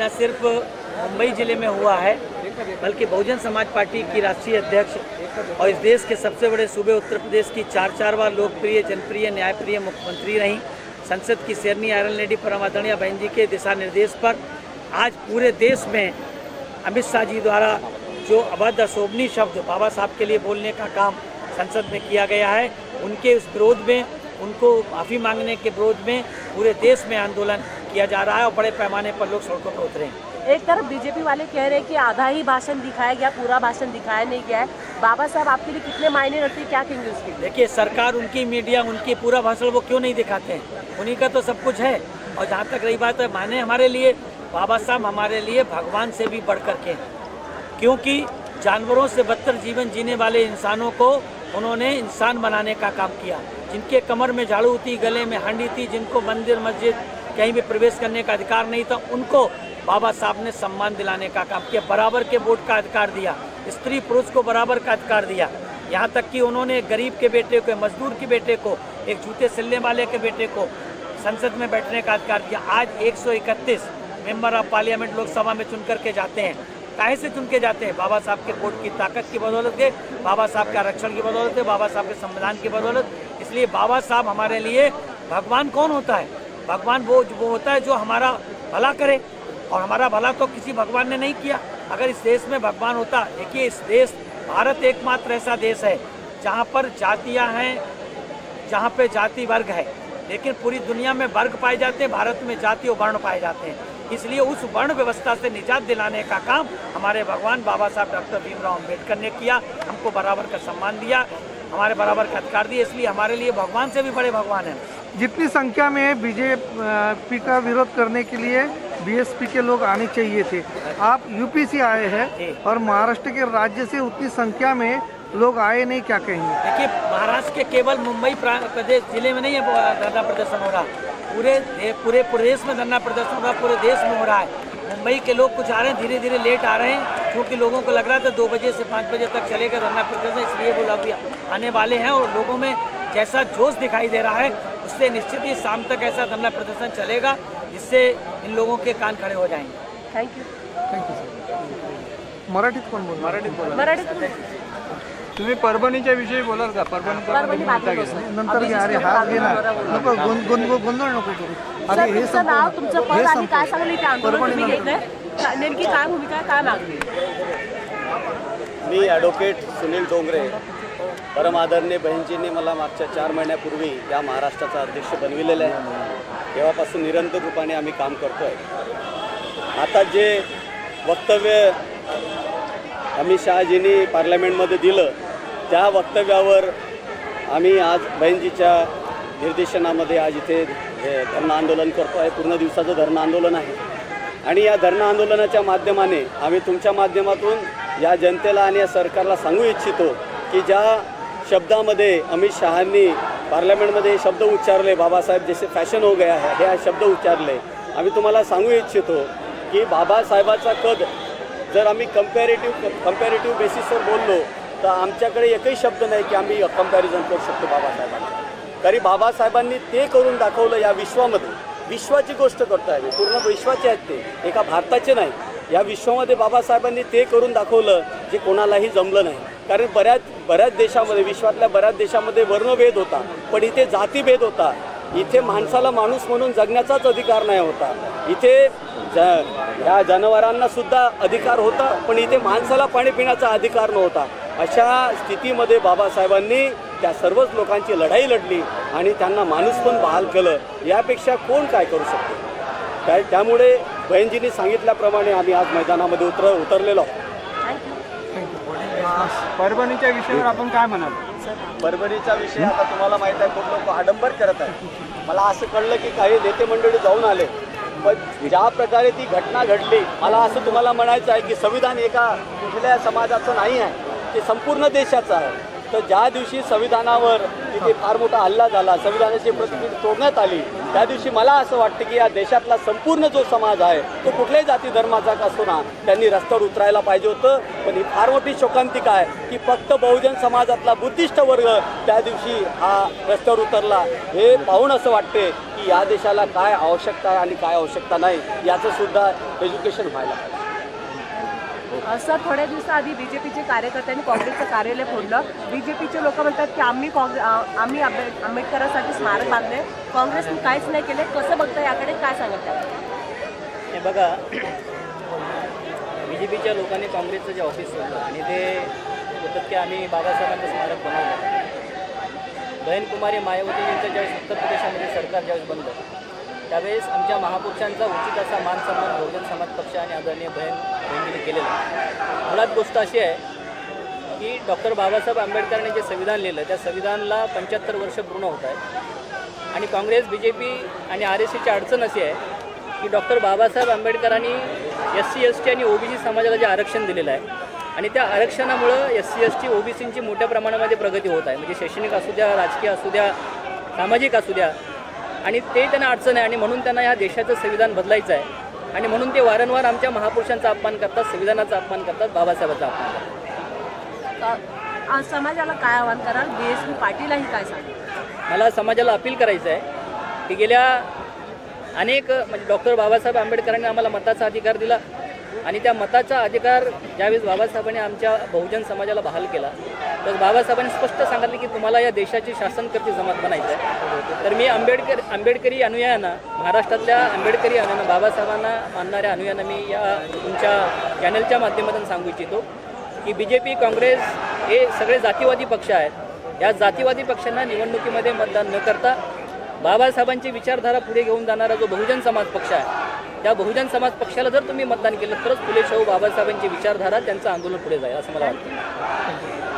न सिर्फ मुंबई जिले में हुआ है, बल्कि बहुजन समाज पार्टी की राष्ट्रीय अध्यक्ष और इस देश के सबसे बड़े सूबे उत्तर प्रदेश की 4 बार लोकप्रिय, जनप्रिय, न्यायप्रिय मुख्यमंत्री रहीं, संसद की शेरनी आयरन लेडी परम आदरणीय बहन जी के दिशा निर्देश पर आज पूरे देश में अमित शाह जी द्वारा जो अभद्र अशोभनीय शब्द बाबा साहब के लिए बोलने का काम संसद में किया गया है, उनके इस विरोध में, उनको माफ़ी मांगने के विरोध में पूरे देश में आंदोलन किया जा रहा है और बड़े पैमाने पर लोग सड़कों पर उतरे हैं। एक तरफ बीजेपी वाले कह रहे हैं कि आधा ही भाषण दिखाया गया, पूरा भाषण दिखाया नहीं गया है। बाबा साहब आपके लिए कितने मायने रखते हैं, क्या कहेंगे उसके? देखिए, सरकार, उनकी मीडिया, उनकी पूरा भाषण वो क्यों नहीं दिखाते हैं? उन्हीं का तो सब कुछ है। और जहाँ तक रही बात है माने, हमारे लिए बाबा साहब हमारे लिए भगवान से भी बढ़ कर के, क्योंकि जानवरों से बदतर जीवन जीने वाले इंसानों को उन्होंने इंसान बनाने का काम किया। जिनके कमर में झाड़ू थी, गले में हंडी थी, जिनको मंदिर मस्जिद कहीं भी प्रवेश करने का अधिकार नहीं था, उनको बाबा साहब ने सम्मान दिलाने का काम किया। बराबर के वोट का अधिकार दिया, स्त्री पुरुष को बराबर का अधिकार दिया। यहाँ तक कि उन्होंने गरीब के बेटे को, मजदूर के बेटे को, एक जूते सिलने वाले के बेटे को संसद में बैठने का अधिकार दिया। आज 131 मेंबर ऑफ पार्लियामेंट लोकसभा में चुन करके जाते हैं। काहे से चुन के जाते हैं? बाबा साहब के वोट की ताकत की बदौलत है, बाबा साहब के आरक्षण की बदौलत है, बाबा साहब के संविधान की बदौलत। इसलिए बाबा साहब हमारे लिए भगवान कौन होता है? भगवान वो होता है जो हमारा भला करे, और हमारा भला तो किसी भगवान ने नहीं किया। अगर इस देश में भगवान होता, देखिए, इस देश भारत एकमात्र ऐसा देश है जहाँ पर जातियाँ हैं, जहाँ पे जाति वर्ग है, लेकिन पूरी दुनिया में वर्ग पाए जाते हैं, भारत में जाति और वर्ण पाए जाते हैं। इसलिए उस वर्ण व्यवस्था से निजात दिलाने का काम हमारे भगवान बाबा साहब डॉक्टर भीमराव अम्बेडकर ने किया। हमको बराबर का सम्मान दिया, हमारे बराबर का अधिकार दिया, इसलिए हमारे लिए भगवान से भी बड़े भगवान हैं। जितनी संख्या में बीजेपी का विरोध करने के लिए बीएसपी के लोग आने चाहिए थे, आप यूपी से आए हैं और महाराष्ट्र के राज्य से उतनी संख्या में लोग आए नहीं, क्या कहेंगे? देखिए, महाराष्ट्र के केवल मुंबई प्रदेश जिले में नहीं है धरना प्रदर्शन हो रहा, पूरे प्रदेश में धरना प्रदर्शन हो रहा, पूरे देश में हो रहा है। मुंबई के लोग कुछ आ रहे हैं, धीरे धीरे लेट आ रहे हैं, क्योंकि लोगों को लग रहा था 2 बजे से 5 बजे तक चलेगा धरना प्रदर्शन, इसलिए वो लोग आने वाले हैं। और लोगों में जैसा जोश दिखाई दे रहा है, उससे निश्चित ही शाम तक ऐसा धरना प्रदर्शन चलेगा जिससे इन लोगों के कान खड़े हो जाएंगे। Thank you sir. मराठीत कोण बोल? मराठीत तुम्ही परभणीच्या विषयी बोलाल का? परभणी नंतर घ्या. अरे हात घे ना, नको गोंधळ नको करू. अरे हे तुमचं नाव, तुमचं पद आणि काय सांगली ते आंदोलन तुम्ही घेतलंय, नेमकी काय भूमिका आहे, काय मागणी? मी ॲडव्होकेट सुनील डोंगरे. परम आदरणीय बहिणजींनी मला मागच्या 4 महिन्यापूर्वी या महाराष्ट्राचा अध्यक्ष बनविलेलं आहे. तेव्हापासून निरंतर रूपाने आम्ही काम करतो आहे. आता जे वक्तव्य अमित शहाजींनी पार्लमेंटमध्ये दिलं, त्या वक्तव्यावर आम्ही आज बहिणजीच्या निर्देशनामध्ये आज इथे धरणं आंदोलन करतो आहे. पूर्ण दिवसाचं धरणं आंदोलन आहे आणि या धरणं आंदोलनाच्या माध्यमाने आम्ही तुमच्या माध्यमातून या जनतेला आणि या सरकारला सांगू इच्छितो की ज्या शब्दामध्ये अमित शहांनी पार्लमेंटमध्ये शब्द उच्चारले, बाबासाहेब जैसे फॅशन हो गया है, हे शब्द उच्चारले, आम्ही तुम्हाला सांगू इच्छितो की बाबासाहेबाचा कद जर आम्ही कंपॅरेटिव्ह बेसिसवर बोललो तर आमच्याकडे एकही शब्द नाही की आम्ही कंपॅरिझन करू शकतो बाबासाहेबांना. तरी बाबासाहेबांनी ते करून दाखवलं या विश्वामध्ये. विश्वाची गोष्ट करतो आहे, पूर्ण विश्वाचे आहेत ते, एका भारताचे नाही. या विश्वामध्ये बाबासाहेबांनी ते करून दाखवलं जे कोणालाही जमलं नाही. कारण बऱ्याच देशामध्ये, विश्वातल्या बऱ्याच देशामध्ये वर्णभेद होता, पण इथे जातीभेद होता. इथे माणसाला माणूस म्हणून जगण्याचाच अधिकार नाही होता. इथे ह्या जनावरांना सुद्धा अधिकार होता, पण इथे माणसाला पाणी पिण्याचा अधिकार नव्हता. अशा स्थितीमध्ये बाबासाहेबांनी त्या सर्वच लोकांची लढाई लढली आणि त्यांना माणूस पण बहाल केलं. यापेक्षा कोण काय करू शकतो? त्यामुळे बहिणजींनी सांगितल्याप्रमाणे आम्ही आज मैदानामध्ये उतरलेलो आहोत. परभणीच्या विषयावर आपण काय म्हणाल? परभणीचा विषय आता तुम्हाला माहीत आहे, खूप लोक आडंबर करत आहेत. मला असं कळलं की काही नेते मंडळी जाऊन आले, पण ज्या प्रकारे ती घटना घडली, मला असं तुम्हाला म्हणायचं आहे की संविधान एका कुठल्या समाजाचं नाही आहे, ते संपूर्ण देशाचं आहे. तर ज्या दिवशी संविधानावर तिथे फार मोठा हल्ला झाला, संविधानाची प्रतिकृती तोडण्यात आली, त्या दिवशी मला असं वाटतं की या देशातला संपूर्ण जो समाज आहे तो कुठल्याही जाती धर्माचा असो ना, त्यांनी रस्त्यावर उतरायला पाहिजे होतं. पण ही फार मोठी शोकांतिका आहे की फक्त बहुजन समाजातला बुद्धिस्ट वर्ग त्या दिवशी हा रस्त्यावर उतरला. हे पाहून असं वाटते की या देशाला काय आवश्यकता आहे आणि काय आवश्यकता नाही याचं सुद्धा एज्युकेशन व्हायला पाहिजे. सर, थोड्या दिवसाआधी बीजेपीचे कार्यकर्त्यांनी काँग्रेसचं कार्यालय फोडलं. बीजेपीचे लोक म्हणतात की आम्ही आंबेडकरांसाठी स्मारक बांधले, काँग्रेसने काहीच नाही केले. कसं बघता याकडे, काय सांगतात? हे बघा, बीजेपीच्या लोकांनी काँग्रेसचं जे ऑफिस सोडलं आणि ते बोलतात की आम्ही बाबासाहेबांचं स्मारक बनवलं. बहनकुमारी मायावती यांचं ज्यावेळेस उत्तर प्रदेशामध्ये सरकार ज्यावेळेस बनलं त्यावेळेस आमच्या महापुरुषांचा उचित असा मान सन्मान बहुजन समाज पक्ष आणि आदरणीय बहिणीने केलेला आहे. मुळात गोष्ट अशी आहे की डॉक्टर बाबासाहेब आंबेडकरांनी जे संविधान लिहिलं त्या संविधानाला 75 वर्ष पूर्ण होत आहेत आणि काँग्रेस, BJP आणि RSCची अडचण अशी आहे की डॉक्टर बाबासाहेब आंबेडकरांनी SC, ST आणि OBC समाजाला जे आरक्षण दिलेलं आहे आणि त्या आरक्षणामुळं SC, ST, OBCची मोठ्या प्रमाणामध्ये प्रगती होत आहे. म्हणजे शैक्षणिक असू द्या, राजकीय असू द्या, सामाजिक असू द्या, आणि ते त्यांना अडचण आहे आणि म्हणून त्यांना या देशाचं संविधान बदलायचं आहे आणि म्हणून ते वारंवार आमच्या महापुरुषांचा अपमान करतात, संविधानाचा अपमान करतात, बाबासाहेबांचा अपमान करतात. समाजाला काय आवाहन कराल? BSP पाटीलही काय सांगतात? मला समाजाला अपील करायचं आहे की गेल्या अनेक म्हणजे डॉक्टर बाबासाहेब आंबेडकरांनी आम्हाला मताचा अधिकार दिला आणि त्या मताचा अधिकार ज्यावेळेस बाबासाहेबांनी आमच्या बहुजन समाजाला बहाल केला तर बाबासाहेबांनी स्पष्ट सांगितले की तुम्हाला या देशाची शासनकर्ती जमात बनायचं आहे. तर मी आंबेडकरी अनुयायांना, महाराष्ट्रातल्या आंबेडकरी अनुयायांना, बाबासाहेबांना मानणाऱ्या अनुयायांना मी या तुमच्या चॅनलच्या माध्यमातून सांगू इच्छितो की BJP, काँग्रेस हे सगळे जातीवादी पक्ष आहेत. या जातीवादी पक्षांना निवडणुकीमध्ये मतदान न करता बाबासाहेबांची विचारधारा पुढे घेऊन जाणारा जो बहुजन समाज पक्ष आहे त्या बहुजन समाज पक्षाला जर तुम्ही मतदान केलं तरच फुले शाहू बाबासाहेबांची विचारधारा, त्यांचं आंदोलन पुढे जाईल असं मला वाटतं.